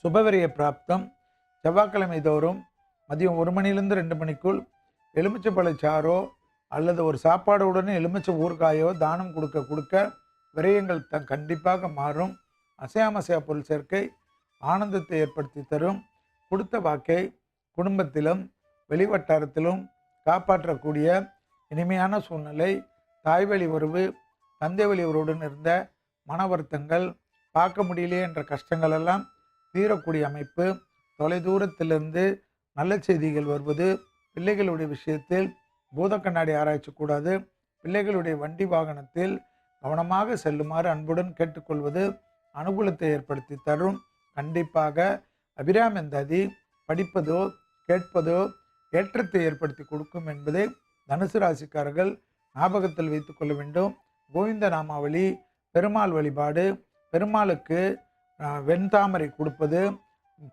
சுபவிரய பிராப்தம். செவ்வாய்க்கிழமை தோறும் மதியம் 1 மணிலேருந்து 2 மணிக்குள் எலுமிச்சம்பழச்சாறோ அல்லது ஒரு சாப்பாடுடனே எலுமிச்சை ஊறுகாயோ தானம் கொடுக்க விரயங்கள் கண்டிப்பாக மாறும். அசையாமசையா பொருள் சேர்க்கை ஆனந்தத்தை ஏற்படுத்தி தரும். கொடுத்த வாக்கை குடும்பத்திலும் வெளிவட்டாரத்திலும் காப்பாற்றக்கூடிய இனிமையான சூழ்நிலை. தாய்வழி உறவு, தந்தை வழி உறவுடன் இருந்த மன வருத்தங்கள், பார்க்க முடியலையே என்ற கஷ்டங்கள் எல்லாம் தீரக்கூடிய அமைப்பு. தொலைதூரத்திலிருந்து நல்ல செய்திகள் வருவது. பிள்ளைகளுடைய விஷயத்தில் பூத கண்ணாடி ஆராய்ச்சி கூடாது. பிள்ளைகளுடைய வண்டி வாகனத்தில் கவனமாக செல்லுமாறு அன்புடன் கேட்டுக்கொள்வது அனுகூலத்தை ஏற்படுத்தி தரும். கண்டிப்பாக அபிராமந்ததி படிப்பதோ கேட்பதோ ஏற்றத்தை ஏற்படுத்தி கொடுக்கும் என்பதை தனுசு ராசிக்காரர்கள் ஞாபகத்தில் வைத்து கொள்ள வேண்டும். கோவிந்த நாமாவளி, பெருமாள் வழிபாடு, பெருமாளுக்கு வெண்தாமரை கொடுப்பது,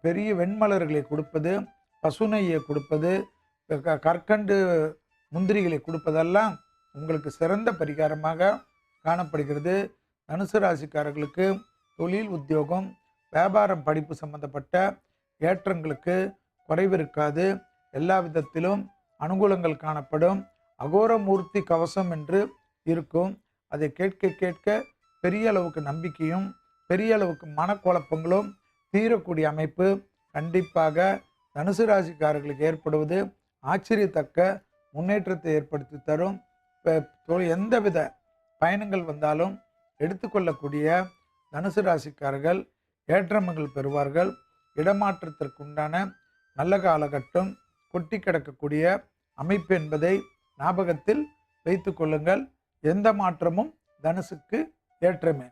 பெரிய வெண்மலர்களை கொடுப்பது, பசுநெய்யை கொடுப்பது, கற்கண்டு முந்திரிகளை கொடுப்பதெல்லாம் உங்களுக்கு சிறந்த பரிகாரமாக காணப்படுகிறது. தனுசு ராசிக்காரர்களுக்கு தொழில், உத்தியோகம், வியாபாரம், படிப்பு சம்பந்தப்பட்ட ஏற்றங்களுக்கு குறைவு இருக்காது. எல்லா விதத்திலும் அனுகூலங்கள் காணப்படும். அகோரமூர்த்தி கவசம் என்று இருக்கும். அதை கேட்க கேட்க பெரிய அளவுக்கு நம்பிக்கையும் பெரிய அளவுக்கு மனக்குழப்பங்களும் தீரக்கூடிய அமைப்பு கண்டிப்பாக தனுசு ராசிக்காரர்களுக்கு ஏற்படுவது ஆச்சரியத்தக்க முன்னேற்றத்தை ஏற்படுத்தி தரும். எந்தவித பயணங்கள் வந்தாலும் எடுத்துக்கொள்ளக்கூடிய தனுசு ராசிக்காரர்கள் ஏற்றங்கள் பெறுவார்கள். இடமாற்றத்திற்குண்டான நல்ல காலகட்டம் கொட்டி கிடக்கக்கூடிய அமைப்பு என்பதை ஞாபகத்தில் வைத்து கொள்ளுங்கள். எந்த மாற்றமும் தனுசுக்கு ஏற்றமே.